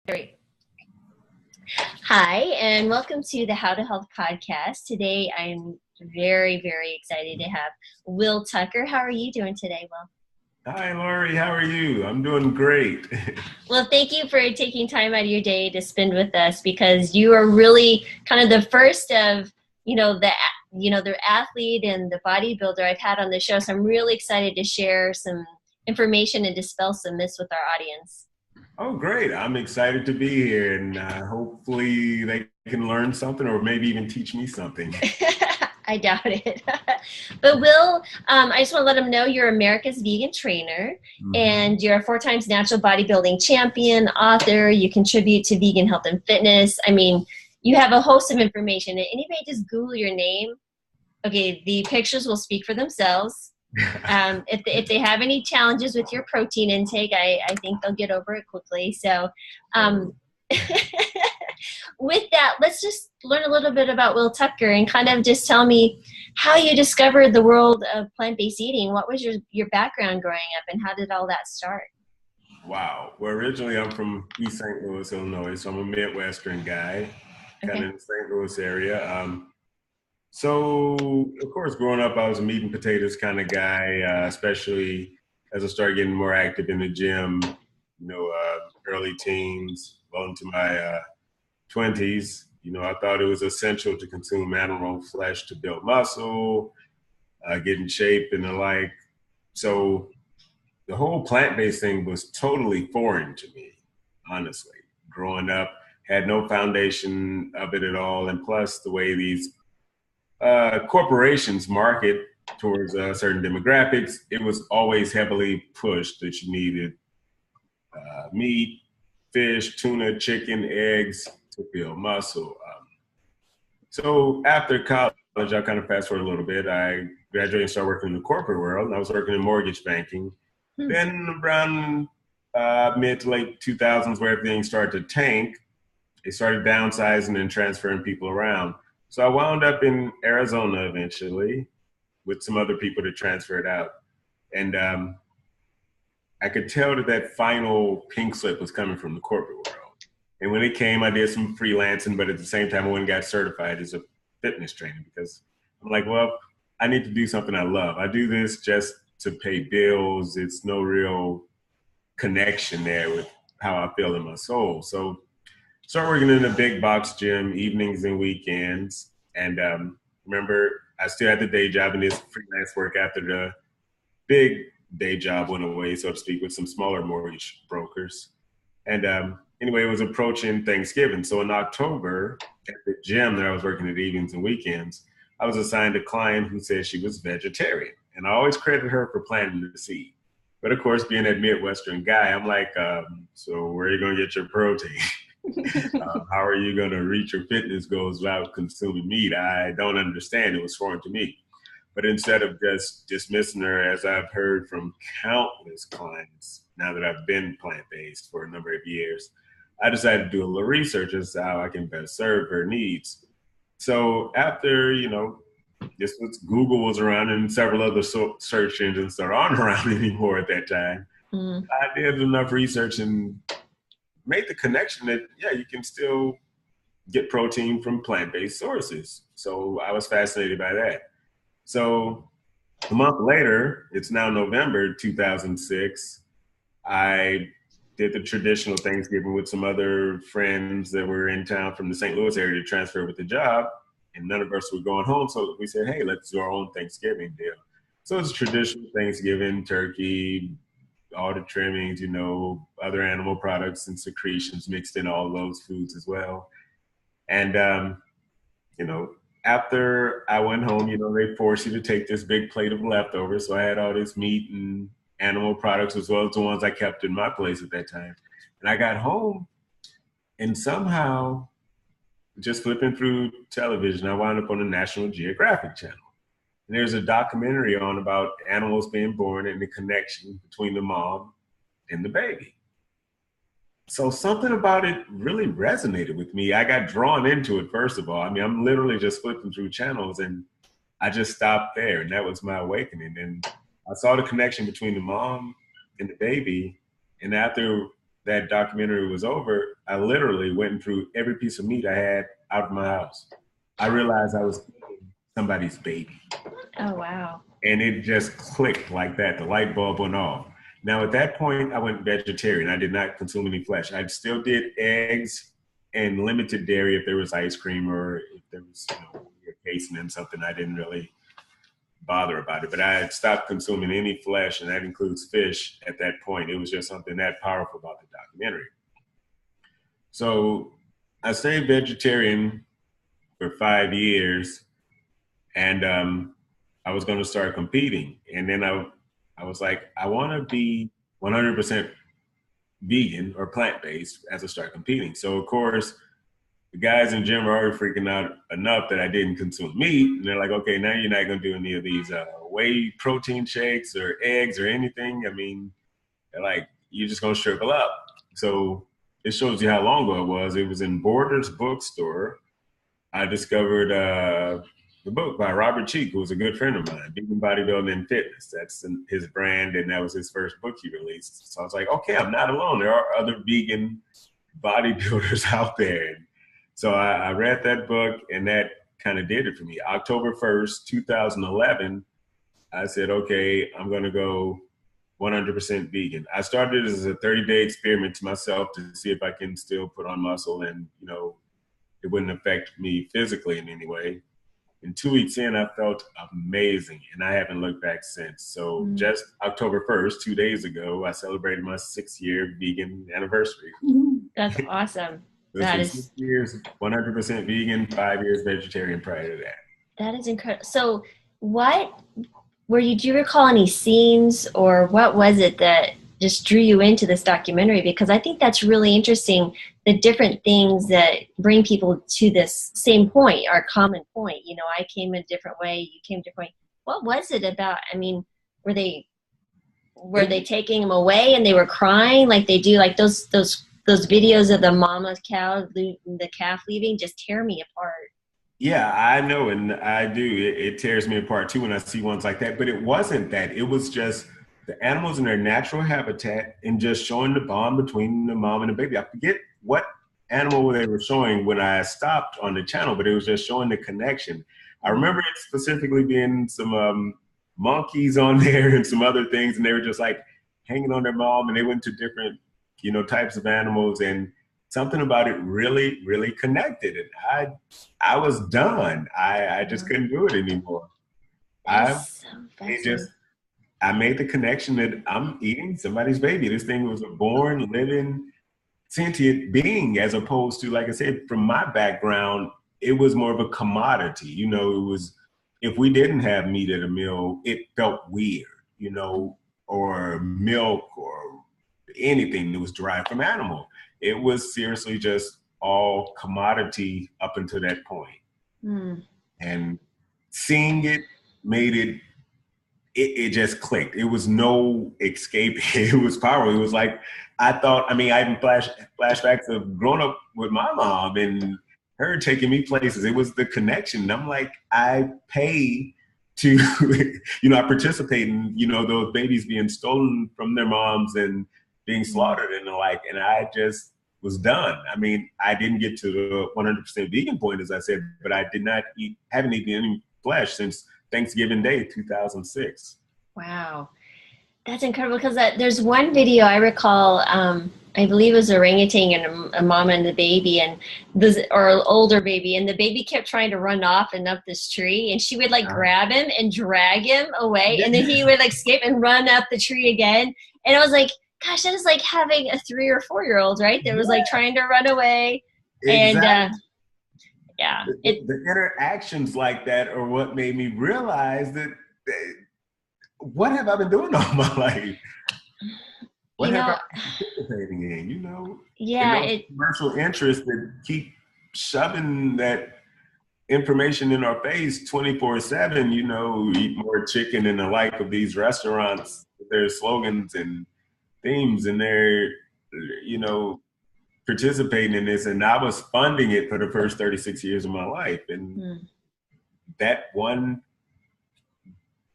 Great. Hi, and welcome to the How to Health podcast. Today, I'm very, very excited to have Will Tucker. How are you doing today, Will? Hi, Lori. How are you? I'm doing great. Well, thank you for taking time out of your day to spend with us because you are really kind of the first of, the athlete and the bodybuilder I've had on the show. So I'm really excited to share some information and dispel some myths with our audience. Oh, great. I'm excited to be here, and hopefully they can learn something or maybe even teach me something. I doubt it. But Will, I just want to let them know you're America's vegan trainer Mhm. and you're a 4 times natural bodybuilding champion, author. You contribute to vegan health and fitness. I mean, you have a host of information. Anybody just Google your name. Okay, the pictures will speak for themselves. If they have any challenges with your protein intake, I think they'll get over it quickly. So, Oh, um, with that, let's just learn a little bit about Will Tucker and kind of just tell me how you discovered the world of plant-based eating. What was your background growing up and how did all that start? wow. Well, originally I'm from East St. Louis, Illinois, so I'm a Midwestern guy, kind of Okay. in the St. Louis area. So, of course, growing up, I was a meat and potatoes kind of guy, especially as I started getting more active in the gym, early teens, well into my 20s. I thought it was essential to consume animal flesh to build muscle, get in shape, and the like. So the whole plant-based thing was totally foreign to me, honestly. Growing up, had no foundation of it at all, and plus the way these corporations market towards certain demographics, it was always heavily pushed that you needed meat, fish, tuna, chicken, eggs to build muscle. So after college, I kind of fast forward a little bit. I graduated and started working in the corporate world. I was working in mortgage banking. Hmm. Then around mid to late 2000s, where everything started to tank, they started downsizing and transferring people around. So I wound up in Arizona eventually with some other people to transfer it out. And I could tell that that final pink slip was coming from the corporate world. And when it came, I did some freelancing, but at the same time, I went and got certified as a fitness trainer because I'm like, well, I need to do something I love. I do this just to pay bills. It's no real connection there with how I feel in my soul. So start working in a big box gym evenings and weekends. And remember, I still had the day job and this freelance work after the big day job went away, so to speak, with some smaller mortgage brokers. And anyway, it was approaching Thanksgiving. So in October, at the gym that I was working at evenings and weekends, I was assigned a client who said she was vegetarian. And I always credit her for planting the seed. But of course, being that Midwestern guy, I'm like, so where are you going to get your protein? How are you going to reach your fitness goals without consuming meat? I don't understand. It was foreign to me. But instead of just dismissing her, as I've heard from countless clients now that I've been plant based for a number of years, I decided to do a little research as to how I can best serve her needs. So after, this was Google was around and several other search engines that aren't around anymore at that time, Mm. I did enough research and made the connection that, yeah, you can still get protein from plant based sources. So I was fascinated by that. So a month later, it's now November 2006. I did the traditional Thanksgiving with some other friends that were in town from the St. Louis area to transfer with the job, and none of us were going home. So we said, hey, let's do our own Thanksgiving deal. So it's traditional Thanksgiving, turkey, all the trimmings, other animal products and secretions mixed in all those foods as well. And you know, after I went home, they forced you to take this big plate of leftovers. So I had all this meat and animal products as well as the ones I kept in my place at that time. And I got home and somehow just flipping through television, I wound up on the National Geographic channel. And there's a documentary on about animals being born and the connection between the mom and the baby. So something about it really resonated with me. I got drawn into it, first of all. I mean, I'm literally just flipping through channels and I just stopped there. And that was my awakening. And I saw the connection between the mom and the baby. And after that documentary was over, I literally went and threw every piece of meat I had out of my house. I realized I was eating somebody's baby. Oh, wow. And it just clicked like that. The light bulb went off. Now, at that point, I went vegetarian. I did not consume any flesh. I still did eggs and limited dairy if there was ice cream or if there was, casein in something. I didn't really bother about it. But I had stopped consuming any flesh, and that includes fish at that point. It was just something that powerful about the documentary. So I stayed vegetarian for 5 years, and I was going to start competing. And then I was like, I want to be 100% vegan or plant-based as I start competing. So of course, the guys in the gym are already freaking out enough that I didn't consume meat. And they're like, okay, now you're not going to do any of these whey protein shakes or eggs or anything. I mean, they're like, you're just going to shrivel up. So it shows you how long ago it was. It was in Borders bookstore. I discovered the book by Robert Cheek, who was a good friend of mine, Vegan Bodybuilding and Fitness. That's his brand, and that was his first book he released. So I was like, okay, I'm not alone. There are other vegan bodybuilders out there. And so I read that book, and that kind of did it for me. October 1st, 2011, I said, okay, I'm going to go 100% vegan. I started as a 30-day experiment to myself to see if I can still put on muscle and, it wouldn't affect me physically in any way. And 2 weeks in, I felt amazing, and I haven't looked back since. So just October 1st, 2 days ago, I celebrated my 6-year vegan anniversary. That's awesome. That is 6 years, 100% vegan, 5 years vegetarian prior to that. That is incredible. So do you recall any scenes, or what was it that just drew you into this documentary? Because I think that's really interesting, the different things that bring people to this same point, our common point. I came a different way, you came a different way. What was it about? I mean, were they taking them away and they were crying like they do, like those videos of the mama cow, the calf leaving, just tear me apart. Yeah, I know, and I do. It tears me apart too when I see ones like that. But it wasn't that. It was just the animals in their natural habitat and just showing the bond between the mom and the baby. I forget what animal they were showing when I stopped on the channel, but it was just showing the connection. I remember it specifically being some monkeys on there and some other things, and they were just like hanging on their mom, and they went to different, types of animals, and something about it really, really connected. And I was done. I just couldn't do it anymore. I made the connection that I'm eating somebody's baby. This thing was a born, living, sentient being, as opposed to, like I said, from my background, it was more of a commodity. It was, if we didn't have meat at a meal, it felt weird, or milk or anything that was derived from animal. It was seriously just all commodity up until that point. And seeing it made it just clicked. It was no escape. It was powerful. It was like, I even flashbacks of growing up with my mom and her taking me places. It was the connection. And I'm like, I pay to, I participate in, those babies being stolen from their moms and being slaughtered and the like. And I just was done. I didn't get to the 100% vegan point, as I said, but I haven't eaten any flesh since Thanksgiving Day, 2006. Wow. That's incredible, because there's one video I recall, I believe it was orangutan and a mama and the baby, or an older baby, and the baby kept trying to run off and up this tree, and she would grab him and drag him away, and then he would escape and run up the tree again. And I was like, gosh, that is like having a 3 or 4 year old, right? That was trying to run away. Exactly. And the interactions like that are what made me realize that what have I been doing all my life? What have I been participating in? Yeah. Commercial interests that keep shoving that information in our face 24/7. Eat more chicken and the like of these restaurants with their slogans and themes, and they're participating in this, and I was funding it for the first 36 years of my life. And that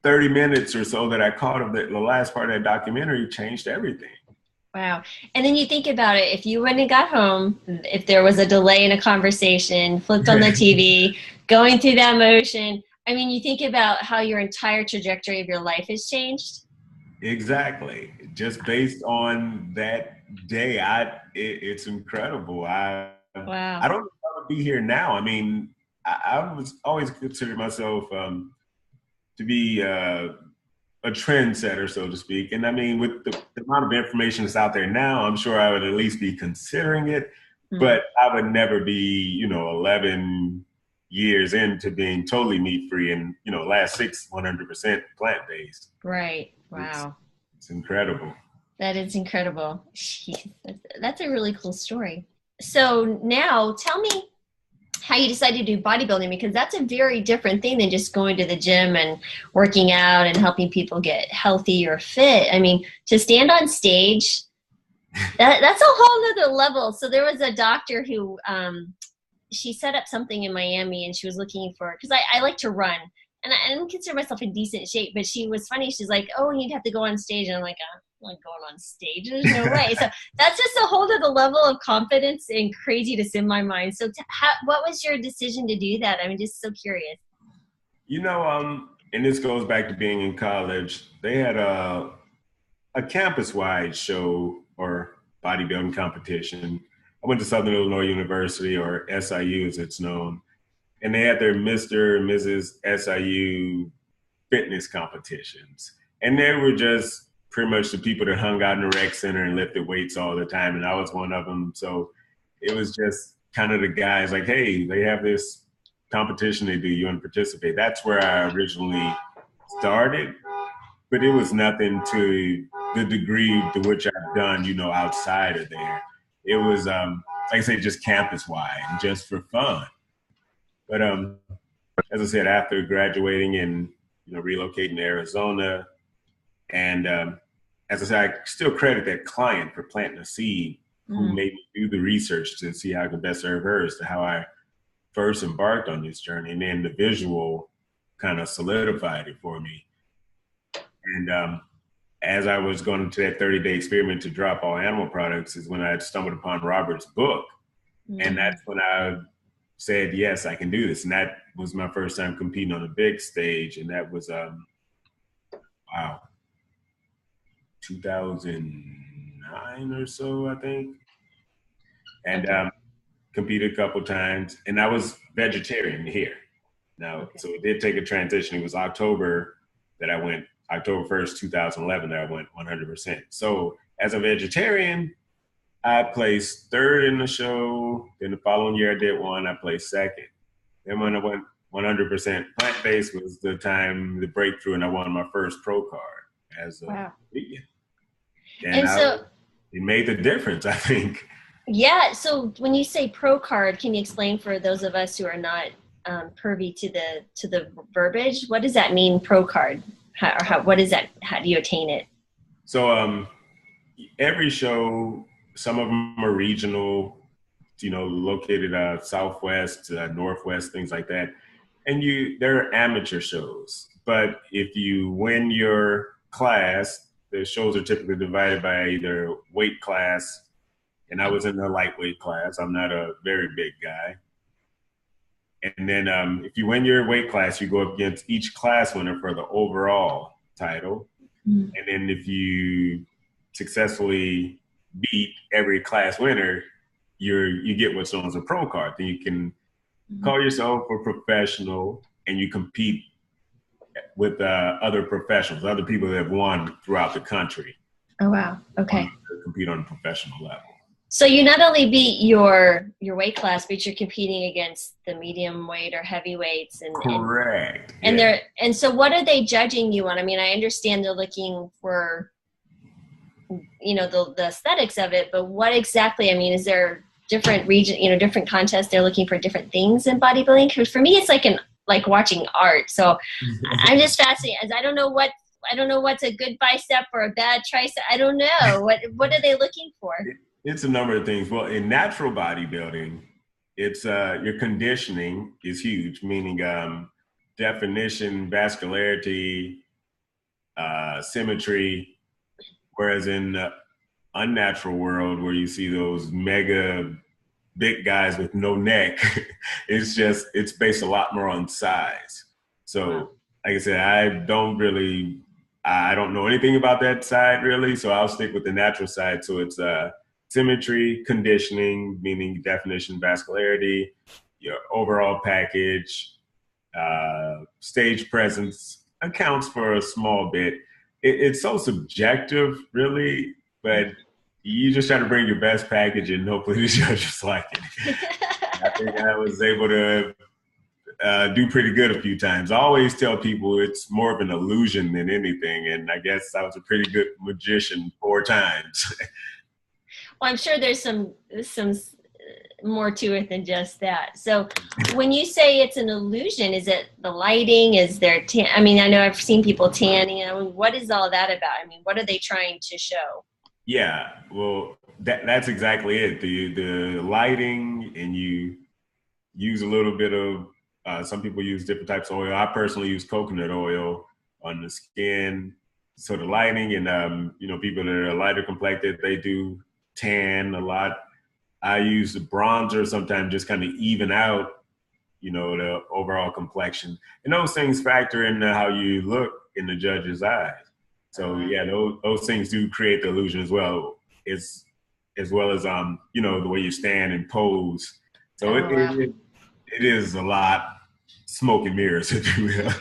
30 minutes or so that I caught of the last part of that documentary changed everything. Wow. And then you think about it, if you went and got home, if there was a delay in a conversation, flipped on the TV, going through that motion, I mean, you think about how your entire trajectory of your life has changed. Exactly. Just based on that day, it's incredible. I Wow. don't know if I would be here now. I mean, I was always considered myself to be a trendsetter, so to speak. And I mean, with the amount of information that's out there now, I'm sure I would at least be considering it, Hmm. but I would never be, 11 years into being totally meat free and, last 100% plant based. Right. It's, Wow. it's incredible. That is incredible. Jeez, that's a really cool story. So now tell me how you decided to do bodybuilding, because that's a very different thing than just going to the gym and working out and helping people get healthy or fit. I mean, to stand on stage, that's a whole nother level. So there was a doctor who she set up something in Miami, and she was looking for, because I like to run, and I don't consider myself in decent shape, but she was funny. She's like, "Oh, you'd have to go on stage," and I'm like, "I'm not going on stage. There's no way." So that's just a whole other level of confidence and craziness in my mind. So what was your decision to do that? I'm just so curious. And this goes back to being in college. They had a campus-wide show or bodybuilding competition. I went to Southern Illinois University, or SIU as it's known, and they had their Mr. and Mrs. SIU fitness competitions. And they were just pretty much the people that hung out in the rec center and lifted weights all the time. And I was one of them. So it was just kind of the guys like, hey, they have this competition they do. You want to participate? That's where I originally started, but it was nothing to the degree to which I've done, outside of there. It was, like I say, just campus wide and just for fun. But as I said, after graduating and relocating to Arizona, and as I said, I still credit that client for planting a seed who Mm. made me do the research to see how I could best serve her as to how I first embarked on this journey, and then the visual kind of solidified it for me. And as I was going into that 30-day experiment to drop all animal products is when I stumbled upon Robert's book. And Mm. that's when I said, yes, I can do this. And that was my first time competing on a big stage. And that was, wow, 2009 or so, I think. And Okay. competed a couple times. And I was vegetarian here. Now, Okay. so it did take a transition. It was October 1st, 2011, that I went 100%. So as a vegetarian, I placed third in the show. Then the following year I did one, I placed second. Then when I went 100% plant-based was the time, the breakthrough, and I won my first pro card as a Wow. vegan. And And so, it made the difference, I think. yeah. So when you say pro card, can you explain for those of us who are not privy to the verbiage? What does that mean, pro card? What is that? How do you attain it? So every show, some of them are regional, located Southwest, Northwest, things like that. And they're amateur shows. But if you win your class, the shows are typically divided by either weight class, and I was in the lightweight class. I'm not a very big guy. And then if you win your weight class, you go up against each class winner for the overall title. Mm. And then if you successfully beat every class winner, you get what's known as a pro card. Then you can call yourself a professional, and you compete with other professionals, other people that have won throughout the country. Oh wow. Okay. Compete on a professional level. So you not only beat your weight class, but you're competing against the medium weight or heavyweights, Correct. And yeah. and so what are they judging you on? I mean, I understand they're looking for the aesthetics of it, but what exactly? I mean, is there different different contests? They're looking for different things in bodybuilding. Because for me, it's like watching art. So I'm just fascinated, as I don't know what's a good bicep or a bad tricep. I don't know what are they looking for? It's a number of things. Well, in natural bodybuilding, it's your conditioning is huge, meaning definition, vascularity, symmetry. Whereas in unnatural world where you see those mega big guys with no neck. It's based a lot more on size. Wow. So like I said, I don't know anything about that side really. So I'll stick with the natural side. So it's symmetry, conditioning, meaning definition, vascularity, your overall package, stage presence accounts for a small bit. It's so subjective, really, but you just try to bring your best package and hopefully the judges like it. I think I was able to do pretty good a few times. I always tell people it's more of an illusion than anything, and I guess I was a pretty good magician 4 times. Well, I'm sure there's some more to it than just that. So when you say it's an illusion, is it the lighting? Is there I mean, I know I've seen people tanning. I mean, what is all that about? I mean, what are they trying to show? Yeah, well, that's exactly it. The lighting, and you use a little bit of some people use different types of oil. I personally use coconut oil on the skin. So the lighting, and people that are lighter complected, they do tan a lot. I use the bronzer sometimes, just kind of even out, the overall complexion. And those things factor into how you look in the judge's eyes. So yeah, those things do create the illusion as well. It's as well as the way you stand and pose. So Oh, wow. it is a lot smoke and mirrors, if you will.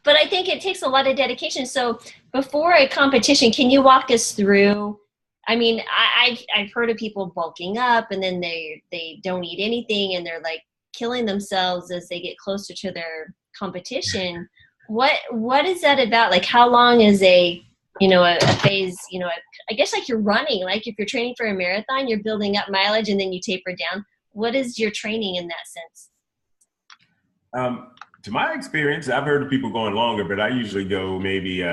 But I think it takes a lot of dedication. So before a competition, can you walk us through? I mean, I've heard of people bulking up and then they don't eat anything and they're like killing themselves as they get closer to their competition. What is that about? Like, how long is a phase? I guess like you're running. Like if you're training for a marathon, you're building up mileage and then you taper down. What is your training in that sense? To my experience, I've heard of people going longer, but I usually go maybe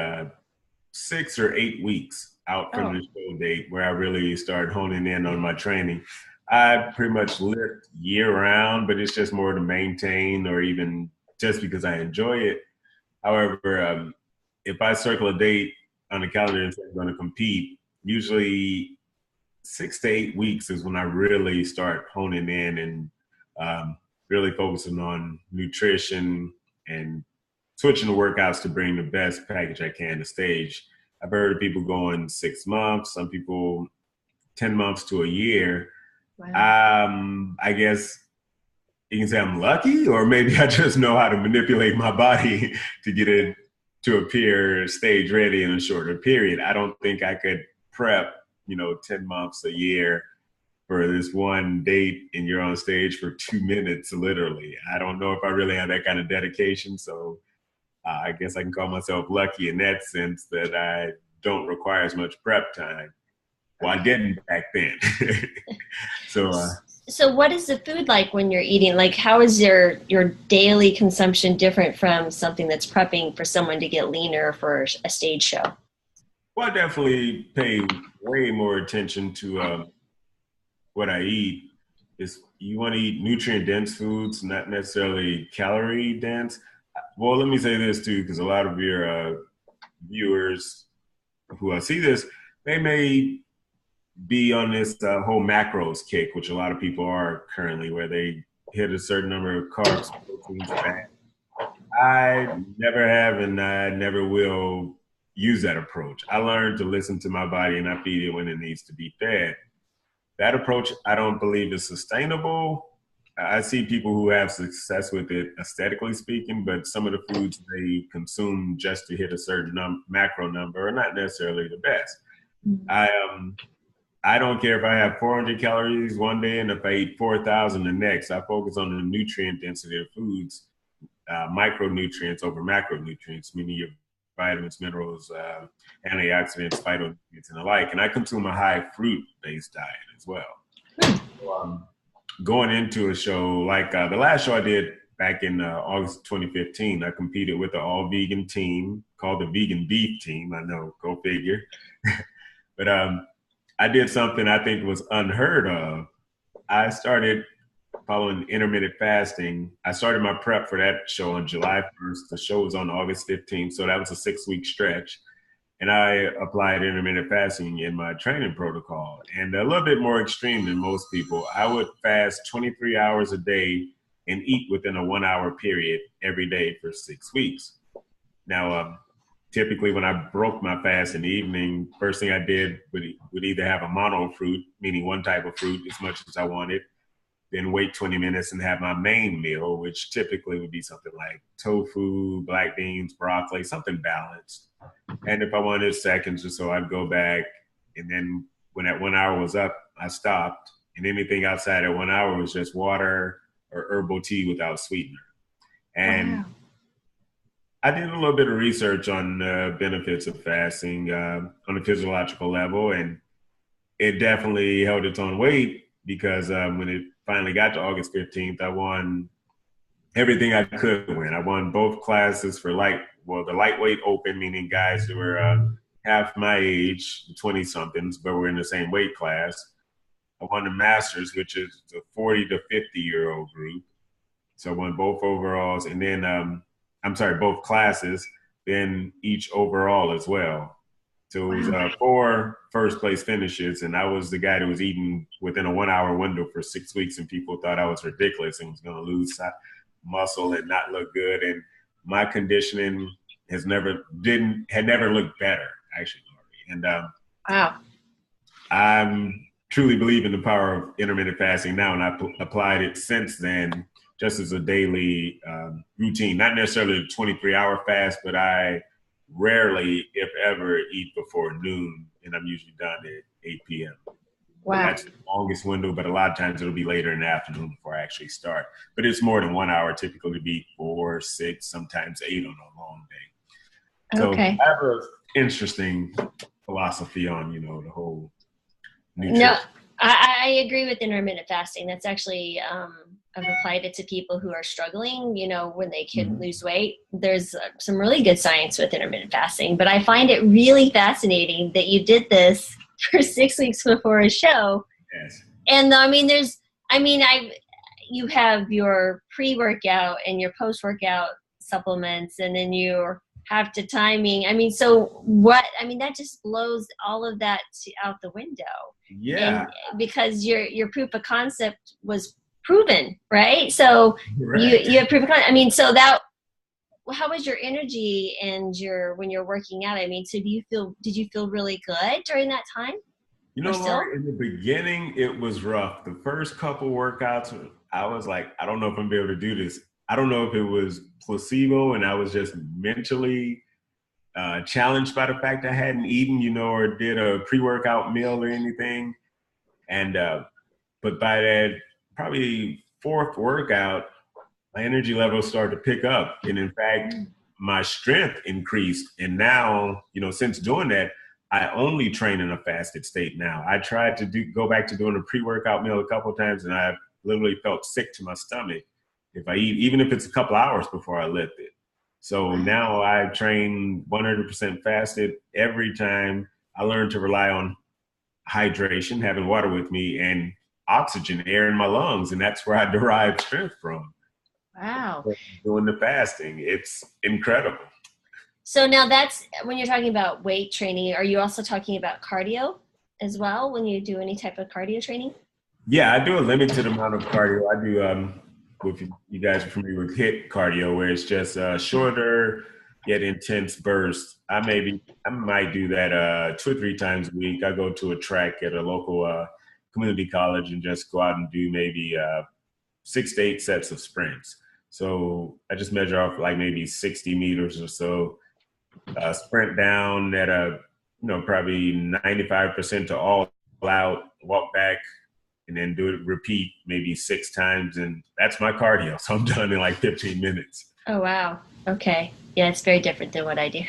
6 or 8 weeks out from Oh, the show date where I really start honing in on my training. I pretty much lift year round, but it's just more to maintain or even just because I enjoy it. However, if I circle a date on the calendar and say I'm going to compete, usually 6 to 8 weeks is when I really start honing in and really focusing on nutrition and switching the workouts to bring the best package I can to stage. I've heard of people going 6 months, some people 10 months to a year. wow. I guess you can say I'm lucky, or maybe I just know how to manipulate my body to get it to appear stage ready in a shorter period. I don't think I could prep, 10 months, a year for this one date and you're on stage for 2 minutes, literally. I don't know if I really have that kind of dedication. So I guess I can call myself lucky in that sense that I don't require as much prep time. Well, I Okay. didn't back then. So So what is the food like when you're eating? Like how is your daily consumption different from something that's prepping for someone to get leaner for a stage show? well, I definitely pay way more attention to what I eat. Is you want to eat nutrient dense foods, not necessarily calorie dense. Well, let me say this too, because a lot of your viewers who see this, they may be on this whole macros kick, which a lot of people are currently, where they hit a certain number of carbs, proteins, fat. I never have, and I never will use that approach. I learned to listen to my body and I feed it when it needs to be fed. That approach, I don't believe is sustainable. I see people who have success with it, aesthetically speaking, but some of the foods they consume just to hit a certain macro number are not necessarily the best. I I don't care if I have 400 calories one day and if I eat 4,000 the next. I focus on the nutrient density of foods, micronutrients over macronutrients, meaning your vitamins, minerals, antioxidants, phytonutrients, and the like. And I consume a high fruit-based diet as well. So, going into a show like the last show I did back in August 2015, I competed with an all-vegan team called the Vegan Beef Team. I know, go figure. But I did something I think was unheard of. I started following intermittent fasting. I started my prep for that show on July 1st. The show was on August 15th, so that was a 6-week stretch. and I applied intermittent fasting in my training protocol, and a little bit more extreme than most people. I would fast 23 hours a day and eat within a 1 hour period every day for 6 weeks. Now, typically when I broke my fast in the evening, first thing I did would either have a mono fruit, meaning one type of fruit as much as I wanted, then wait 20 minutes and have my main meal, which typically would be something like tofu, black beans, broccoli, something balanced. And if I wanted seconds or so, I'd go back. And then when that 1 hour was up, I stopped. And anything outside that 1 hour was just water or herbal tea without sweetener. And Wow. I did a little bit of research on the benefits of fasting on a physiological level. And it definitely held its own weight because when it finally got to August 15th, I won everything I could win. I won both classes for the lightweight open, meaning guys who were half my age, 20-somethings, but we're in the same weight class. I won the masters, which is the 40 to 50-year-old group. So I won both overalls, and then, both classes, then each overall as well. So it was 4 first place finishes, and I was the guy that was eating within a 1 hour window for 6 weeks, and people thought I was ridiculous and was going to lose muscle and not look good. And my conditioning had never looked better, actually. And Wow. I'm truly believe in the power of intermittent fasting now, and I applied it since then just as a daily routine, not necessarily a 23-hour fast, but I rarely, if ever, eat before noon, and I'm usually done at 8 p.m. Wow. That's the longest window, but a lot of times it'll be later in the afternoon before I actually start. But it's more than 1 hour, typically to be 4, 6, sometimes 8 on a long day. So Okay. I have an interesting philosophy on, the whole nutrition. No, I agree with intermittent fasting. That's actually, I've applied it to people who are struggling, when they can lose weight. There's some really good science with intermittent fasting, but I find it really fascinating that you did this for 6 weeks before a show. Yes. And you have your pre-workout and your post-workout supplements, and then you have to timing. That just blows all of that out the window. Yeah. And because your proof of concept was proven, right? So you have proof of concept. So how was your energy and when you're working out? So did you feel really good during that time? Lauren, in the beginning, it was rough. The first couple workouts, I was like, I don't know if I'm gonna be able to do this. I don't know if it was placebo and I was just mentally challenged by the fact I hadn't eaten, or did a pre-workout meal or anything. And, but by that probably 4th workout, my energy levels started to pick up. And in fact, my strength increased. And now, since doing that, I only train in a fasted state now. I tried to go back to doing a pre-workout meal a couple of times, and I literally felt sick to my stomach if I eat, even if it's a couple hours before I lift it. So now I train 100% fasted every time. I learned to rely on hydration, having water with me, and oxygen, air in my lungs, and that's where I derive strength from. Wow. Doing the fasting, it's incredible. So now that's when you're talking about weight training. Are you also talking about cardio as well when you do any type of cardio training? Yeah, I do a limited amount of cardio. I do, if you guys are familiar with HIIT cardio, where it's just shorter yet intense bursts. I might do that 2 or 3 times a week. I go to a track at a local community college and just go out and do maybe 6 to 8 sets of sprints. So I just measure off like maybe 60 meters or so. Sprint down at probably 95% to all out, walk back, and then repeat maybe 6 times. And that's my cardio. So I'm done in like 15 minutes. Oh, wow. Okay. Yeah, it's very different than what I do.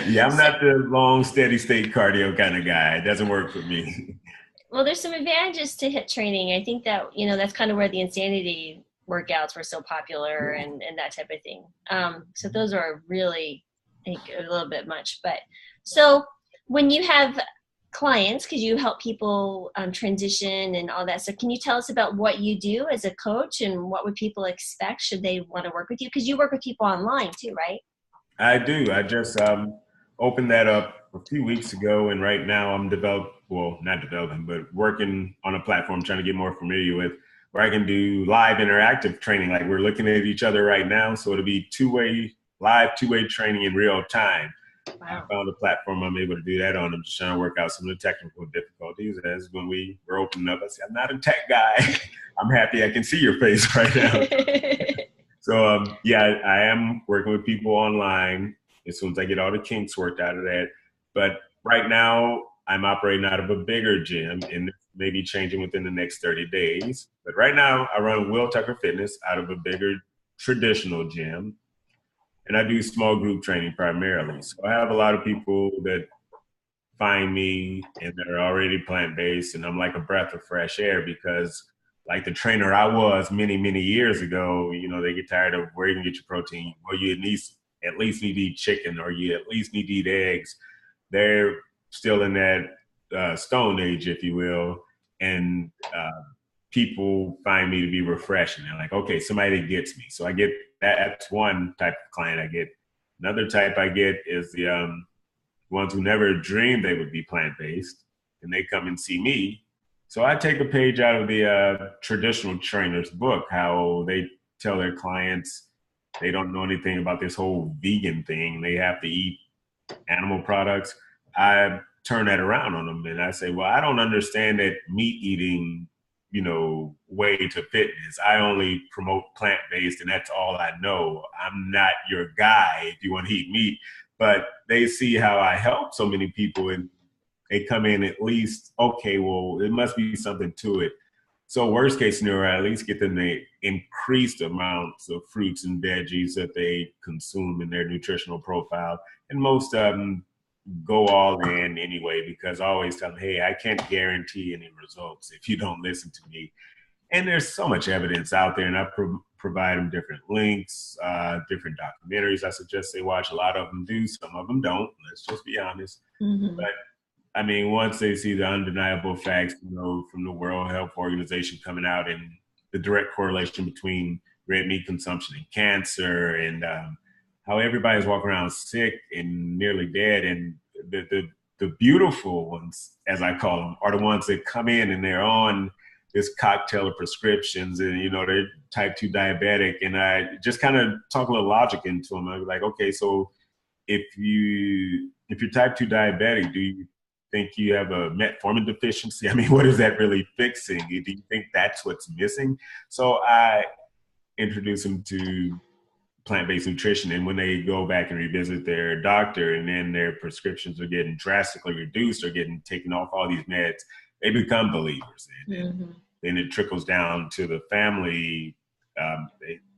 Yeah, I'm not the long, steady state cardio kind of guy. It doesn't work for me. Well, there's some advantages to HIIT training. I think that, that's kind of where the insanity workouts were so popular and that type of thing. So those are really, I think, a little bit much. But so when you have clients, because you help people transition and all that, so can you tell us about what you do as a coach and what would people expect should they want to work with you? Because you work with people online too, right? I do. I just opened that up a few weeks ago, and right now I'm not developing, but working on a platform trying to get more familiar with where I can do live interactive training. Like we're looking at each other right now, so it'll be live two-way training in real time. Wow. I found a platform I'm able to do that on. I'm just trying to work out some of the technical difficulties. As when we were opening up, I said, I'm not a tech guy. I'm happy I can see your face right now. So yeah, I am working with people online as soon as I get all the kinks worked out of that. But right now, I'm operating out of a bigger gym, and maybe changing within the next 30 days. But right now, I run Will Tucker Fitness out of a bigger traditional gym, and I do small group training primarily. So I have a lot of people that find me and they're already plant-based, and I'm like a breath of fresh air because like the trainer I was many, many years ago, they get tired of where you can get your protein. Well, you at least need to eat chicken, or you at least need to eat eggs. They're still in that stone age, if you will. And people find me to be refreshing. They're like, okay, somebody that gets me. So I get that. That's one type of client I get. Another type I get is the ones who never dreamed they would be plant-based, and they come and see me. So I take a page out of the traditional trainer's book, how they tell their clients they don't know anything about this whole vegan thing. They have to eat animal products. I turn that around on them and I say, well, I don't understand that meat eating, way to fitness. I only promote plant-based, and that's all I know. I'm not your guy if you want to eat meat. But they see how I help so many people, and they come in at least, okay, well, it must be something to it. So worst case scenario, I at least get them the increased amounts of fruits and veggies that they consume in their nutritional profile. And most of them go all in anyway, because I always tell them, hey, I can't guarantee any results if you don't listen to me. And there's so much evidence out there, and I provide them different links, different documentaries I suggest they watch. A lot of them do, some of them don't. Let's just be honest. Mm-hmm. But I mean, once they see the undeniable facts, from the World Health Organization coming out, and the direct correlation between red meat consumption and cancer, and how everybody's walking around sick and nearly dead, and the beautiful ones, as I call them, are the ones that come in and they're on this cocktail of prescriptions, and they're type 2 diabetic, and I just kind of talk a little logic into them. I'm like, okay, so if you're type 2 diabetic, do you think you have a metformin deficiency? I mean, what is that really fixing? Do you think that's what's missing? So I introduce them to plant-based nutrition, and when they go back and revisit their doctor, and then their prescriptions are getting drastically reduced or getting taken off all these meds, they become believers. And then it trickles down to the family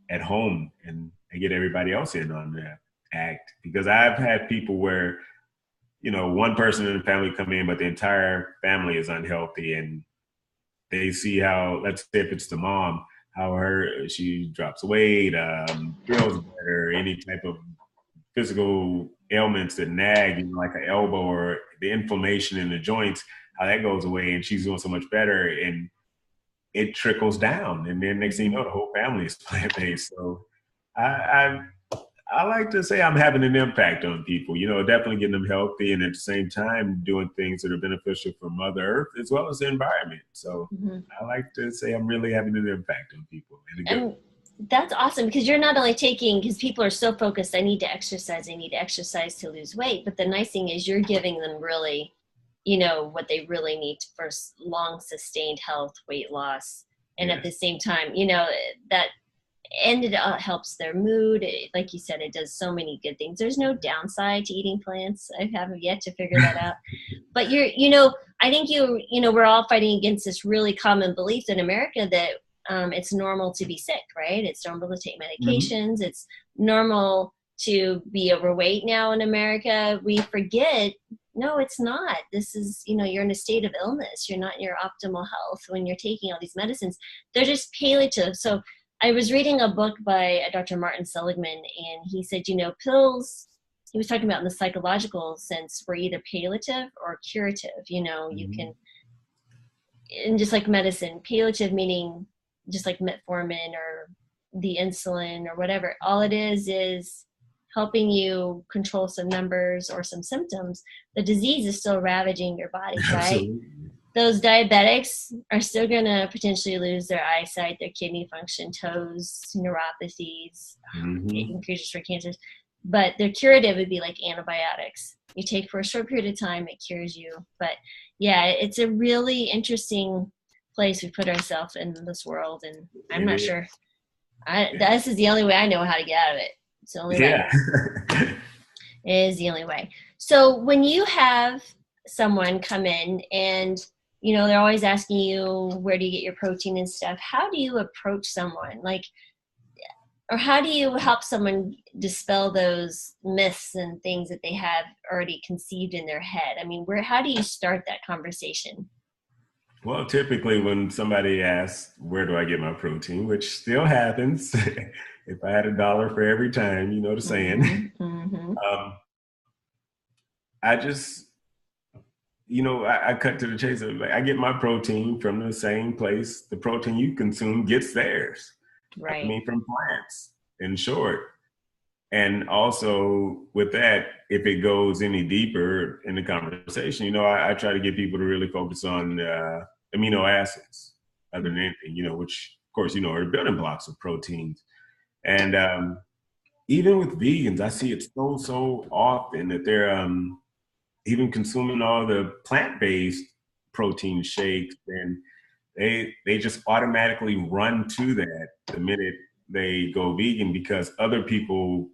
at home, and they get everybody else in on that act. Because I've had people where, one person in the family come in, but the entire family is unhealthy, and they see how, let's say if it's the mom, how she drops weight, feels better, any type of physical ailments that nag, like an elbow or the inflammation in the joints, how that goes away, and she's doing so much better, and it trickles down, and then next thing you know, the whole family is plant-based. So I like to say I'm having an impact on people, definitely getting them healthy, and at the same time doing things that are beneficial for Mother Earth as well as the environment. So I like to say I'm really having an impact on people. And that's awesome, because you're not only because people are so focused, I need to exercise to lose weight. But the nice thing is you're giving them really, what they really need for long sustained health, weight loss. And at the same time, and it helps their mood. Like you said, it does so many good things. There's no downside to eating plants. I haven't yet to figure that out. But I think we're all fighting against this really common belief in America that it's normal to be sick, right? It's normal to take medications. Mm-hmm. It's normal to be overweight now in America. We forget, no, it's not. This is, you're in a state of illness. You're not in your optimal health when you're taking all these medicines. They're just palliative. So I was reading a book by Dr. Martin Seligman, and he said, pills, he was talking about in the psychological sense, were either palliative or curative. You can, and just like medicine, palliative meaning just like metformin or the insulin or whatever, all it is helping you control some numbers or some symptoms, the disease is still ravaging your body, right? Absolutely. Those diabetics are still going to potentially lose their eyesight, their kidney function, toes, neuropathies, increases for cancers. But their curative would be like antibiotics. You take for a short period of time, it cures you. But yeah, it's a really interesting place we put ourselves in this world. And I'm not sure. This is the only way I know how to get out of it. It's the only way. It is the only way. So when you have someone come in and, you know, they're always asking you, where do you get your protein and stuff? How do you approach someone? Like, or how do you help someone dispel those myths and things that they have already conceived in their head? I mean, how do you start that conversation? Well, typically when somebody asks, where do I get my protein, which still happens, if I had $1 for every time, you know the saying, I just, you know, I cut to the chase. Like, I get my protein from the same place the protein you consume gets theirs. Right. I mean, from plants, in short. And also with that, if it goes any deeper in the conversation, you know, I try to get people to really focus on amino acids other than anything, you know, which of course, you know, are the building blocks of proteins. And even with vegans, I see it so often that they're even consuming all the plant-based protein shakes, and they just automatically run to that the minute they go vegan, because other people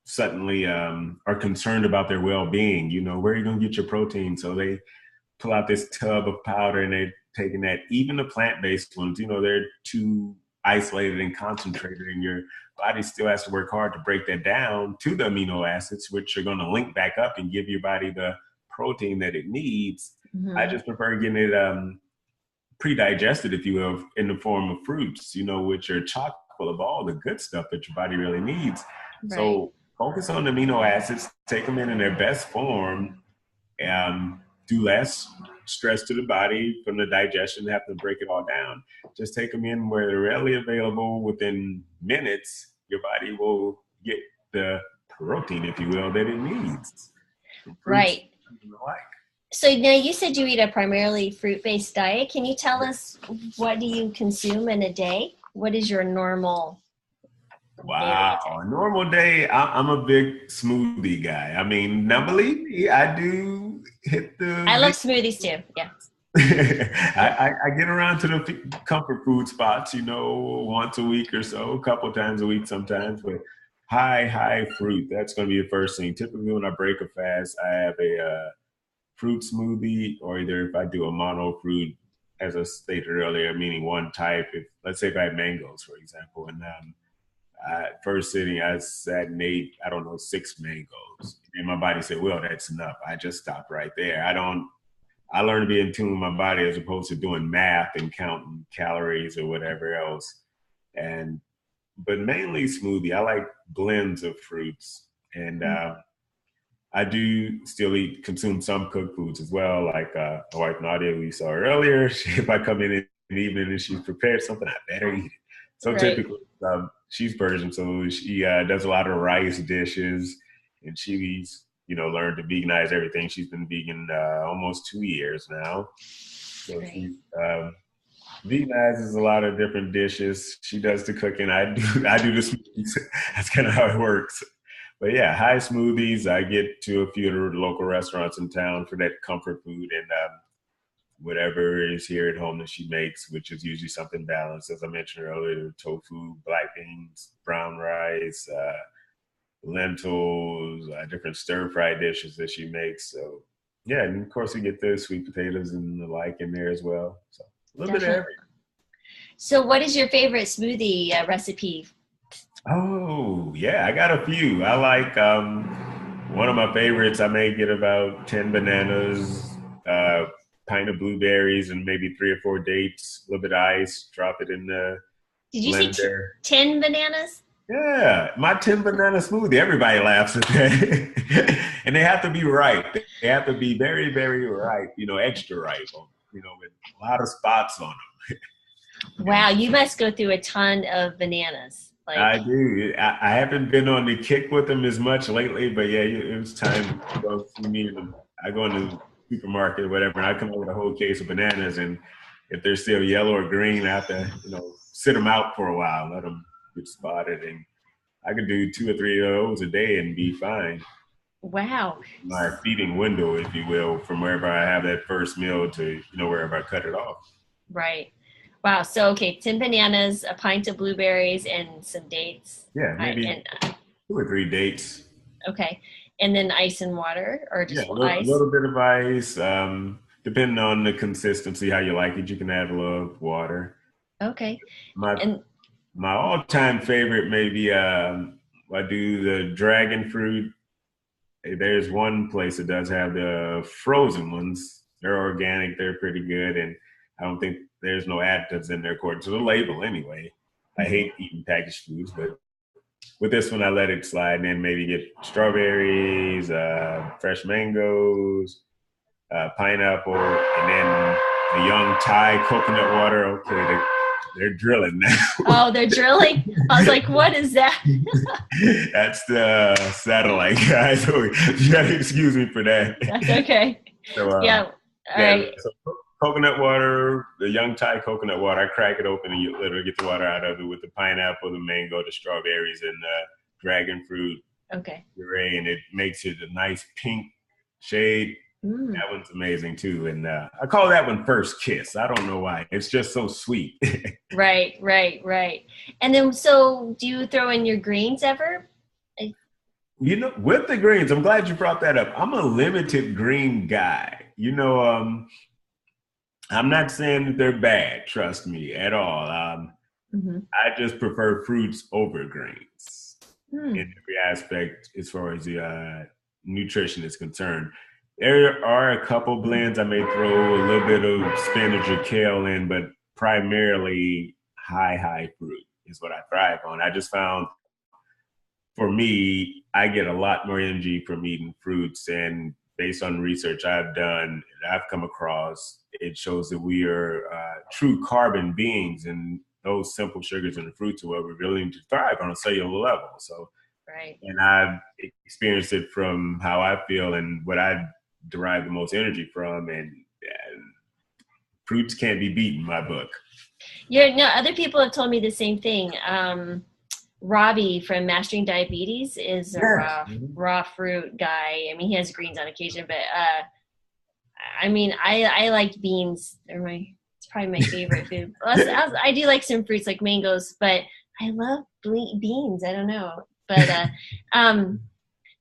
suddenly are concerned about their well-being. You know, where are you going to get your protein? So they pull out this tub of powder and they're taking that. Even the plant-based ones, you know, they're too isolated and concentrated, and your body still has to work hard to break that down to the amino acids, which are going to link back up and give your body the protein that it needs. I just prefer getting it pre-digested, if you will, in the form of fruits, you know, which are chock full of all the good stuff that your body really needs. Right. So focus on the amino acids, take them in their best form, do less stress to the body from the digestion, have to break it all down. Just take them in where they're readily available. Within minutes, your body will get the protein, if you will, that it needs. Right. So now you said you eat a primarily fruit-based diet. Can you tell us, what do you consume in a day? What is your normal? Wow, a normal day. I'm a big smoothie guy. I mean, now believe me, I do hit the. I love smoothies too. Yeah. I get around to the comfort food spots, you know, once a week or so, a couple times a week sometimes, but high fruit. That's going to be the first thing. Typically when I break a fast, I have a fruit smoothie, or either if I do a mono fruit, as I stated earlier, meaning one type. If, let's say if I have mangoes, for example, and first sitting, I sat and ate, 6 mangoes. And my body said, well, that's enough. I just stopped right there. I learned to be in tune with my body as opposed to doing math and counting calories or whatever else. But mainly smoothie. I like blends of fruits. And I do still consume some cooked foods as well. Like my wife Nadia, who you saw earlier, if I come in the evening and she's prepared something, I better eat it. So typically, she's Persian, so she does a lot of rice dishes, and she's, you know, learned to veganize everything. She's been vegan almost 2 years now. So she veganizes a lot of different dishes. She does the cooking. I do the smoothies. That's kind of how it works. But yeah, high smoothies. I get to a few of the local restaurants in town for that comfort food, and whatever is here at home that she makes, which is usually something balanced. As I mentioned earlier, tofu, black beans, brown rice, lentils, different stir-fry dishes that she makes. So yeah, and of course we get the sweet potatoes and the like in there as well. So a little bit of everything. So what is your favorite smoothie recipe? Oh, yeah, I got a few. I like, one of my favorites, I may get about 10 bananas, pint of blueberries, and maybe 3 or 4 dates, a little bit of ice, drop it in the Did you blender. say 10 bananas? Yeah, my 10 banana smoothie. Everybody laughs at that. And they have to be ripe. They have to be very, very ripe, you know, extra ripe, you know, with a lot of spots on them. Wow, you must go through a ton of bananas. Like, I do. I haven't been on the kick with them as much lately, but yeah, it was time to go see me. I go in the supermarket or whatever, and I come up with a whole case of bananas, and if they're still yellow or green, I have to, sit them out for a while, let them get spotted, and I can do 2 or 3 of those a day and be fine. wow. My feeding window, if you will, from wherever I have that first meal to wherever I cut it off. Right. Wow. So, okay, 10 bananas, a pint of blueberries, and some dates. Yeah, I maybe and 2 or 3 dates. Okay, and then ice and water, or Yeah, just a ice. little bit of ice. Depending on the consistency, how you like it, you can add a little water. Okay, My and my all-time favorite maybe I do the dragon fruit. There's one place that does have the frozen ones. They're organic. They're pretty good, and I don't think there's no additives in there according to the label. Anyway, I mhm. hate eating packaged foods, but with this one, I let it slide and then maybe get strawberries, fresh mangoes, pineapple, and then the young Thai coconut water. Okay, they're drilling now. Oh, they're drilling. I was like, what is that? That's the satellite guy. So you gotta excuse me for that. That's okay. So Yeah. All yeah, right. so coconut water, the young Thai coconut water. I crack it open and you literally get the water out of it with the pineapple, the mango, the strawberries, and the dragon fruit Okay. puree, and it makes it a nice pink shade. Mm. That one's amazing too, and I call that one first kiss. I don't know why. It's just so sweet. Right. Right. Right. And then, so do you throw in your greens ever? I- With the greens, I'm glad you brought that up. I'm a limited green guy. I'm not saying that they're bad, trust me, at all. Mhm. I just prefer fruits over greens Hmm. in every aspect as far as the nutrition is concerned. There are a couple blends I may throw a little bit of spinach or kale in, but primarily high fruit is what I thrive on. I just found for me, I get a lot more energy from eating fruits. And based on research I've done, I've come across, it shows that we are true carbon beings, and those simple sugars in the fruits are what we really need to thrive on a cellular level. So, Right. and I've experienced it from how I feel and what I derive the most energy from. And fruits can't be beat in my book. No, other people have told me the same thing. Robbie from Mastering Diabetes is a Yes. raw fruit guy. I mean, he has greens on occasion, but I mean, I like beans. It's probably my favorite food. Plus, I do like some fruits like mangoes, but I love beans. I don't know, but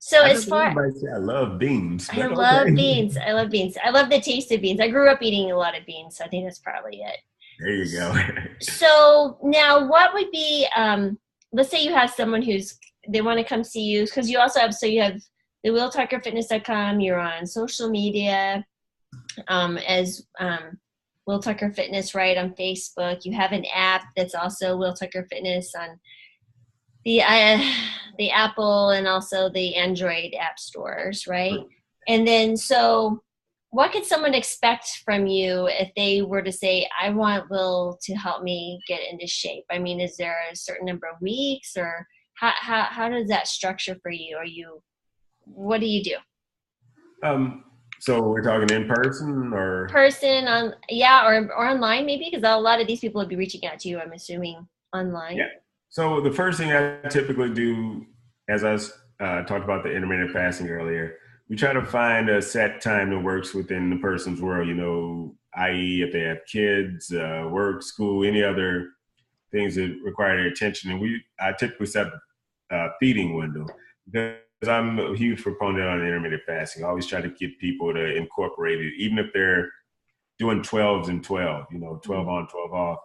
so I as never heard far anybody say I love beans, I but love okay. beans. I love beans. I love the taste of beans. I grew up eating a lot of beans, so I think that's probably it. There you go. So now, what would be, let's say you have someone they want to come see you, because you also have, so you have the willtuckerfitness.com, you're on social media as Will Tucker Fitness, right, on Facebook. You have an app that's also Will Tucker Fitness on the Apple and also the Android app stores, right? And then, so what could someone expect from you if they were to say, I want Will to help me get into shape? I mean, is there a certain number of weeks, or how does that structure for you? What do you do? So we're talking in person or? Person on, yeah, or online maybe, because a lot of these people would be reaching out to you, I'm assuming, Yeah. online. So the first thing I typically do, as I talked about the intermittent fasting earlier, we try to find a set time that works within the person's world, i.e. if they have kids, work, school, any other things that require their attention. And I typically set a feeding window because I'm a huge proponent on intermittent fasting. I always try to get people to incorporate it, even if they're doing 12s and 12, 12 on, 12 off,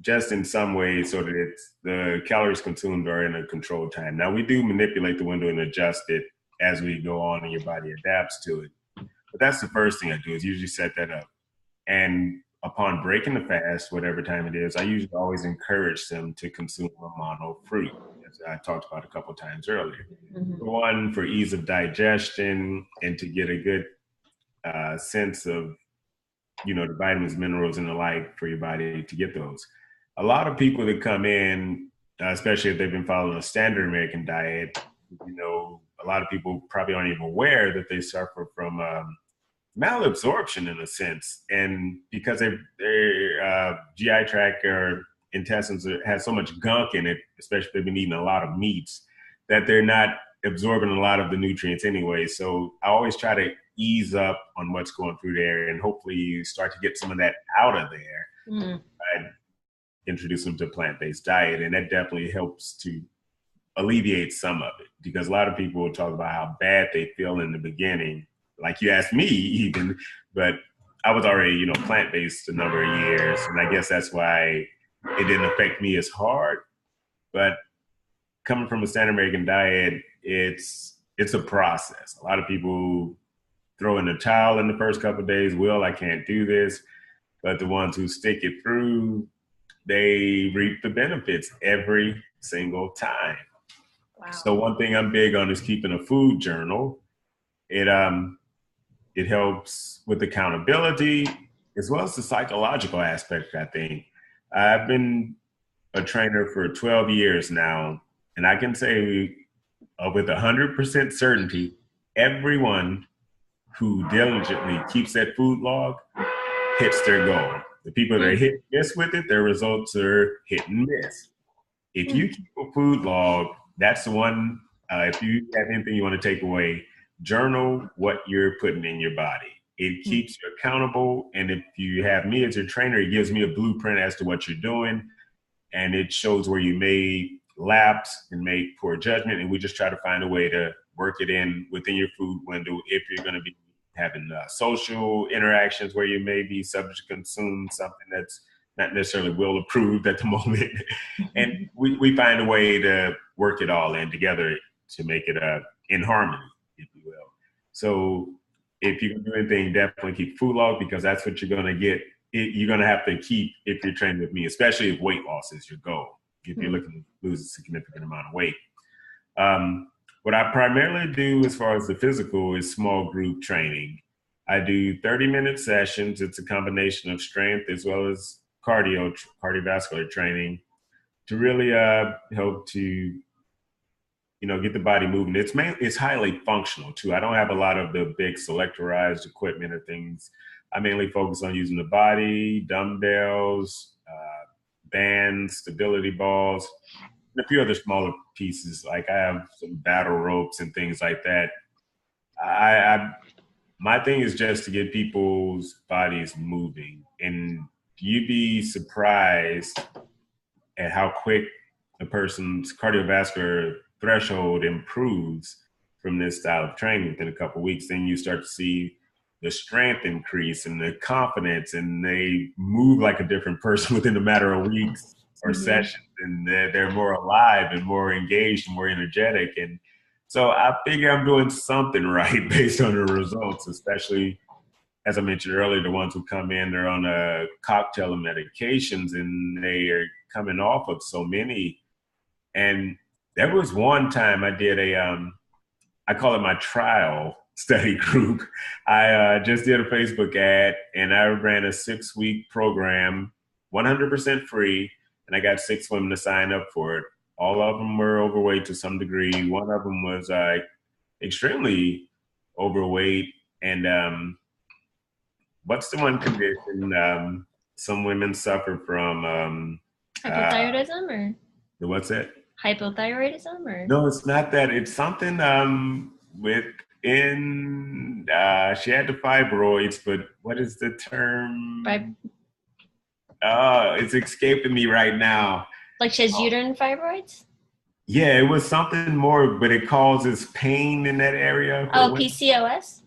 just in some ways so that the calories consumed are in a controlled time. Now, we do manipulate the window and adjust it as we go on and your body adapts to it. But that's the first thing I do is usually set that up. And upon breaking the fast, whatever time it is, I usually always encourage them to consume a mono fruit, as I talked about a couple of times earlier. Mm-hmm. One, for ease of digestion and to get a good sense of, the vitamins, minerals, and the like for your body to get those. A lot of people that come in, especially if they've been following a standard American diet. A lot of people probably aren't even aware that they suffer from malabsorption in a sense, and because their GI tract or intestines has so much gunk in it, especially if they've been eating a lot of meats, that they're not absorbing a lot of the nutrients anyway. So I always try to ease up on what's going through there, and hopefully you start to get some of that out of there. I introduce them to a plant-based diet, and that definitely helps to alleviate some of it, because a lot of people will talk about how bad they feel in the beginning, like you asked me even, but I was already, plant-based a number of years, and I guess that's why it didn't affect me as hard. But coming from a standard American diet, it's a process. A lot of people throw in the towel in the first couple of days. I can't do this. But the ones who stick it through, they reap the benefits every single time. Wow. So one thing I'm big on is keeping a food journal. It helps with accountability as well as the psychological aspect, I think. I've been a trainer for 12 years now, and I can say with 100% certainty, everyone who diligently keeps that food log hits their goal. The people that hit and miss with it, their results are hit and miss. If you keep a food log, that's the one. If you have anything you want to take away, journal what you're putting in your body. It keeps you accountable. And if you have me as your trainer, it gives me a blueprint as to what you're doing. And it shows where you may lapse and make poor judgment. And we just try to find a way to work it in within your food window if you're going to be having social interactions where you may be subject to consume something that's not necessarily well approved at the moment. And we find a way to work it all in together to make it in harmony, if you will. So if you can do anything, definitely keep food log, because that's what you're going to get. You're going to have to keep if you're training with me, especially if weight loss is your goal, if you're looking to lose a significant amount of weight. What I primarily do as far as the physical is small group training. I do 30-minute sessions. It's a combination of strength as well as cardiovascular training to really help to, get the body moving. It's highly functional too. I don't have a lot of the big selectorized equipment or things. I mainly focus on using the body, dumbbells, bands, stability balls, and a few other smaller pieces. Like I have some battle ropes and things like that. My thing is just to get people's bodies moving, and you'd be surprised at how quick a person's cardiovascular threshold improves from this style of training within a couple of weeks. Then you start to see the strength increase and the confidence, and they move like a different person within a matter of weeks or sessions, and they're more alive and more engaged and more energetic. And so I figure I'm doing something right based on the results, especially, as I mentioned earlier, the ones who come in, they're on a cocktail of medications and they are coming off of so many. And there was one time I did I call it my trial study group. I just did a Facebook ad and I ran a 6-week program, 100% free. And I got 6 women to sign up for it. All of them were overweight to some degree. One of them was extremely overweight. And what's the one condition some women suffer from? Hypothyroidism or? What's it? Hypothyroidism or? No, it's not that. It's something within, she had the fibroids, but what is the term? It's escaping me right now. Like she has uterine fibroids? Yeah, it was something more, but it causes pain in that area. PCOS?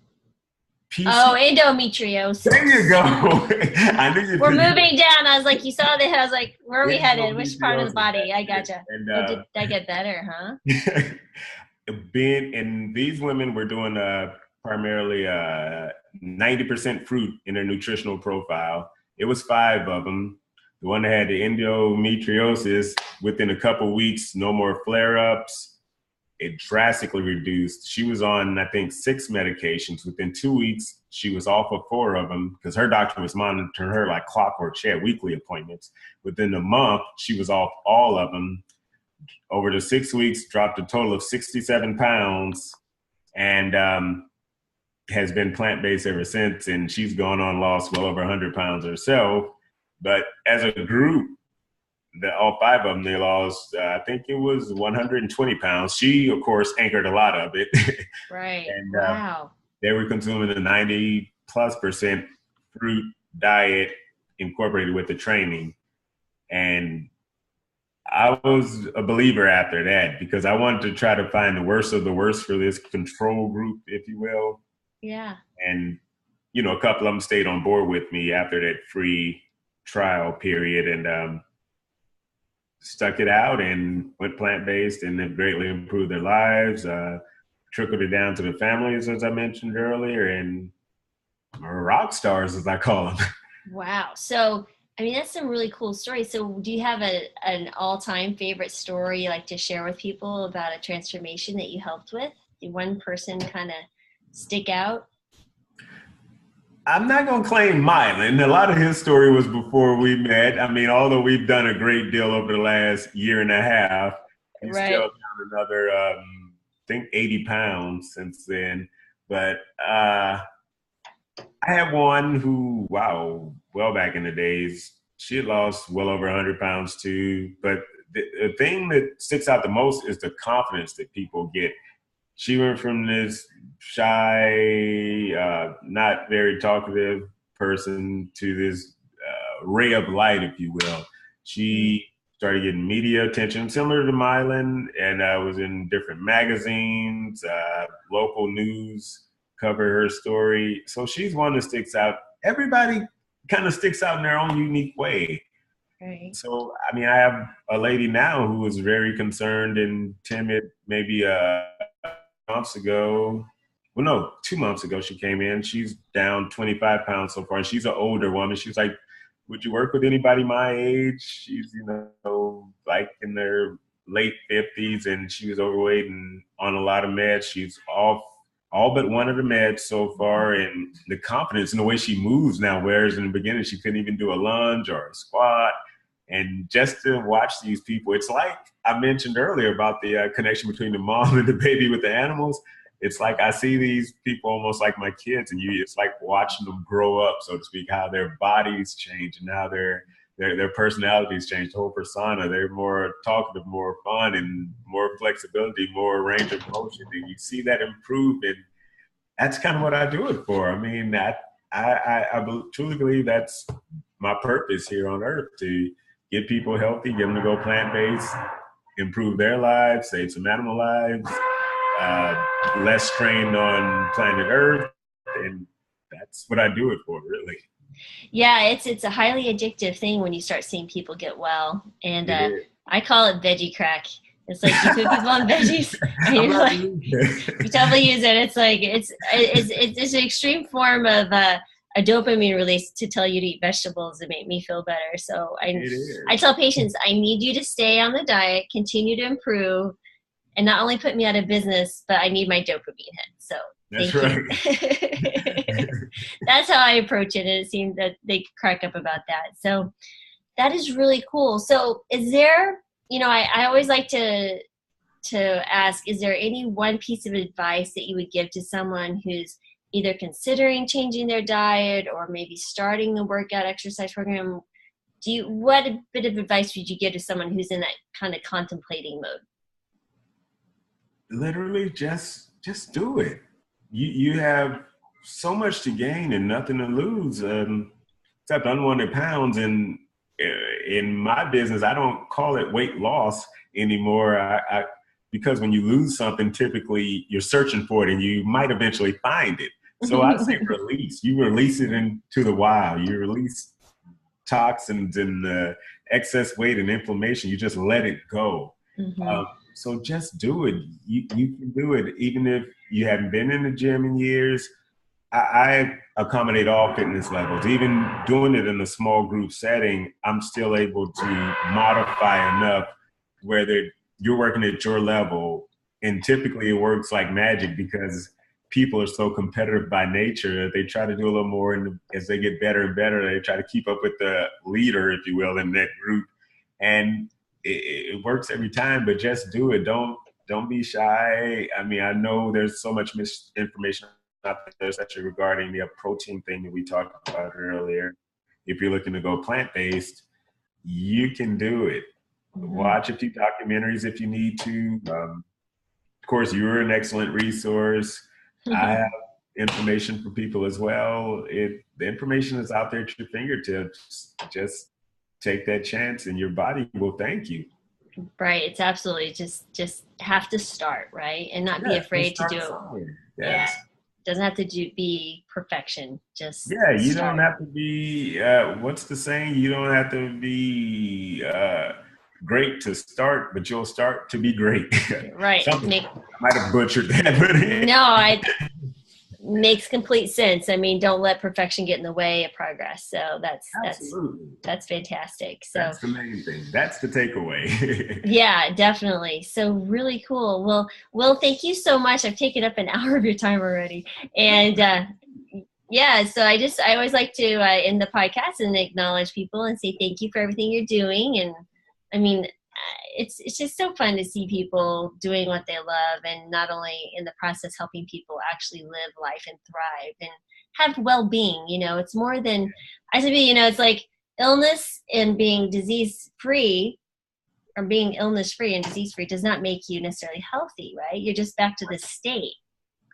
Endometriosis. There you go. I knew you. We're moving down. I was like, you saw that. I was like, where are we headed? Which part of the body? I gotcha. And, did that get better, huh? And these women were doing primarily 90% fruit in their nutritional profile. It was 5 of them. The one that had the endometriosis, within a couple weeks, no more flare-ups. It drastically reduced. She was on, I think, 6 medications. Within 2 weeks, she was off of 4 of them because her doctor was monitoring her like clockwork. She had weekly appointments. Within a month, she was off all of them. over the 6 weeks, dropped a total of 67 pounds and has been plant-based ever since. And she's gone on, lost well over 100 pounds herself. But as a group, all 5 of them, they lost, I think it was 120 pounds. She, of course, anchored a lot of it. Right. And wow. they were consuming a 90+% fruit diet incorporated with the training. And I was a believer after that because I wanted to try to find the worst of the worst for this control group, if you will. Yeah. And, you know, a couple of them stayed on board with me after that free trial period and stuck it out and went plant-based and have greatly improved their lives, trickled it down to the families, as I mentioned earlier, and are rock stars, as I call them. Wow. So, I mean, that's some really cool stories. So do you have an all-time favorite story you like to share with people about a transformation that you helped with? Did one person kind of stick out? I'm not going to claim Mylan. A lot of his story was before we met. I mean, although we've done a great deal over the last year and a half, he's still down another, I think, 80 pounds since then. But I had one who, wow, well back in the days, she had lost well over 100 pounds too. But the thing that sticks out the most is the confidence that people get. She went from this shy, not very talkative person to this ray of light, if you will. She started getting media attention, similar to Mylan, and was in different magazines, local news covered her story. So she's one that sticks out. Everybody kind of sticks out in their own unique way. Right. So, I mean, I have a lady now who was very concerned and timid, maybe months ago. Well, no, 2 months ago she came in. She's down 25 pounds so far. And she's an older woman. She was like, would you work with anybody my age? She's, you know, like in their late 50s, and she was overweight and on a lot of meds. She's off all but one of the meds so far, and the confidence in the way she moves now, whereas in the beginning she couldn't even do a lunge or a squat. And just to watch these people, it's like I mentioned earlier about the connection between the mom and the baby with the animals. It's like I see these people almost like my kids, and it's like watching them grow up, so to speak, how their bodies change and how their personalities change, the whole persona. They're more talkative, more fun, and more flexibility, more range of motion. And you see that improve, and that's kind of what I do it for. I mean, I truly believe that's my purpose here on earth, to get people healthy, get them to go plant-based, improve their lives, save some animal lives, less strain on planet Earth, and that's what I do it for, really. Yeah, it's a highly addictive thing when you start seeing people get well, and I call it veggie crack. It's like you put people on veggies, and you're like, you totally use it. It's like it's an extreme form of a dopamine release to tell you to eat vegetables and make me feel better. So I tell patients, I need you to stay on the diet, continue to improve, and not only put me out of business, but I need my dopamine hit. So that's right. That's how I approach it. And it seems that they crack up about that. So that is really cool. So is there, you know, I always like to ask, is there any one piece of advice that you would give to someone who's either considering changing their diet or maybe starting a workout exercise program? What bit of advice would you give to someone who's in that kind of contemplating mode? Literally just do it. You have so much to gain and nothing to lose, except unwanted pounds. And in my business, I don't call it weight loss anymore. Because when you lose something, typically you're searching for it and you might eventually find it. So I say release. You release it into the wild. You release toxins and excess weight and inflammation. You just let it go. Mm-hmm. So just do it. You can do it. Even if you haven't been in the gym in years, I accommodate all fitness levels. Even doing it in a small group setting, I'm still able to modify enough where you're working at your level. And typically it works like magic because people are so competitive by nature that they try to do a little more. And as they get better and better, they try to keep up with the leader, if you will, in that group. And it works every time, but just do it. Don't be shy. I mean, I know there's so much misinformation out there, especially regarding the protein thing that we talked about earlier. If you're looking to go plant-based, you can do it. Watch a few documentaries if you need to. Of course, you're an excellent resource. I have information for people as well. The information is out there at your fingertips. Just take that chance and your body will thank you. Right. It's absolutely just have to start, right? And not be afraid to do it. Yes. Yeah. Doesn't have to be perfection. Just you start. don't have to be what's the saying? You don't have to be great to start, but you'll start to be great. Right. I might have butchered that, but no, makes complete sense. I mean, don't let perfection get in the way of progress. So that's fantastic. So that's the main thing. That's the takeaway. Yeah, definitely. So really cool. Well, Will, thank you so much. I've taken up an hour of your time already. And yeah, so I always like to end the podcast and acknowledge people and say thank you for everything you're doing. And I mean, it's just so fun to see people doing what they love, and not only in the process helping people actually live life and thrive and have well-being. You know, it's more than, I said, you know, it's like illness and being disease-free, or being illness-free and disease-free does not make you necessarily healthy, right? You're just back to the state.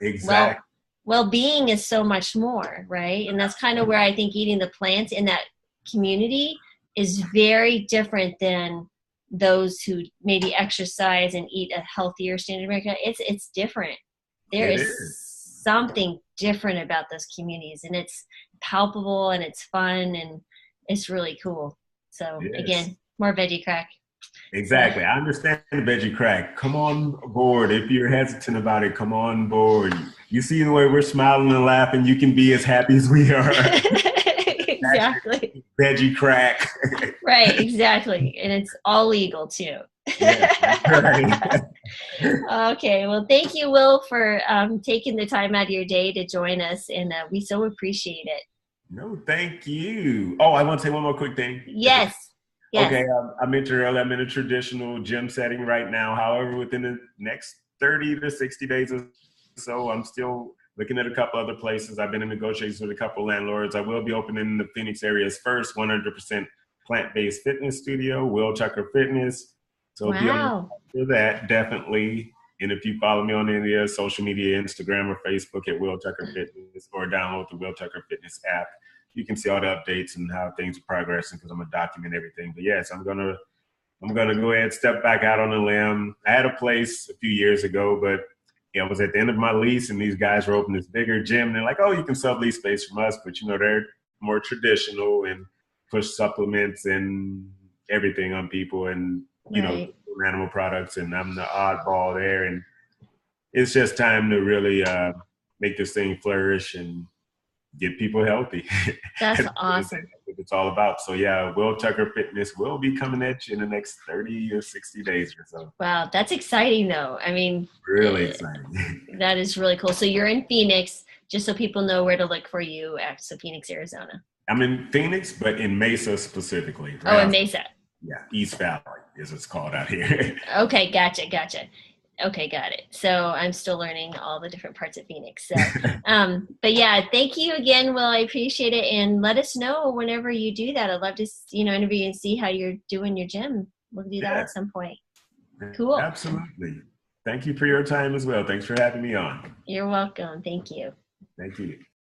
Exactly. Well-being is so much more, right? And that's kind of where I think eating the plants in that community is very different than those who maybe exercise and eat a healthier standard America. It's different. There is something different about those communities, and it's palpable and it's fun and it's really cool. So again, more veggie crack. Exactly. I understand the veggie crack. Come on board. If you're hesitant about it, come on board. You see the way we're smiling and laughing, you can be as happy as we are. Exactly. Veggie crack. Right, exactly. And it's all legal too. Right. Okay, well, thank you, Will, for taking the time out of your day to join us, and we so appreciate it. No, thank you. Oh, I want to say one more quick thing. Yes. Okay, I mentioned earlier, I'm in a traditional gym setting right now. However, within the next 30 to 60 days or so, I'm still looking at a couple other places. I've been in negotiations with a couple of landlords. I will be opening the Phoenix area's first 100% plant-based fitness studio, Will Tucker Fitness. So be on for that, definitely. And if you follow me on any of social media, Instagram or Facebook at Will Tucker Fitness, or download the Will Tucker Fitness app, you can see all the updates and how things are progressing, because I'm gonna document everything. But yes, I'm gonna go ahead and step back out on a limb. I had a place a few years ago, but I was at the end of my lease, and these guys were opening this bigger gym. And they're like, "Oh, you can sublease space from us," but they're more traditional and push supplements and everything on people, and animal products. And I'm the oddball there, and it's just time to really make this thing flourish and get people healthy. That's awesome. That's what it's all about. So yeah, Will Tucker Fitness will be coming at you in the next 30 or 60 days or so. Wow, that's exciting though. I mean, really exciting. That is really cool. So you're in Phoenix, just so people know where to look for you at Phoenix, Arizona. I'm in Phoenix, but in Mesa specifically. Oh, in Mesa. Yeah, East Valley is what's called out here. Okay, gotcha. Okay, got it. So I'm still learning all the different parts of Phoenix. So, but yeah, thank you again, Will. I appreciate it, and let us know whenever you do that. I'd love to, interview and see how you're doing your gym. We'll do that at some point. Cool. Absolutely. Thank you for your time as well. Thanks for having me on. You're welcome. Thank you. Thank you.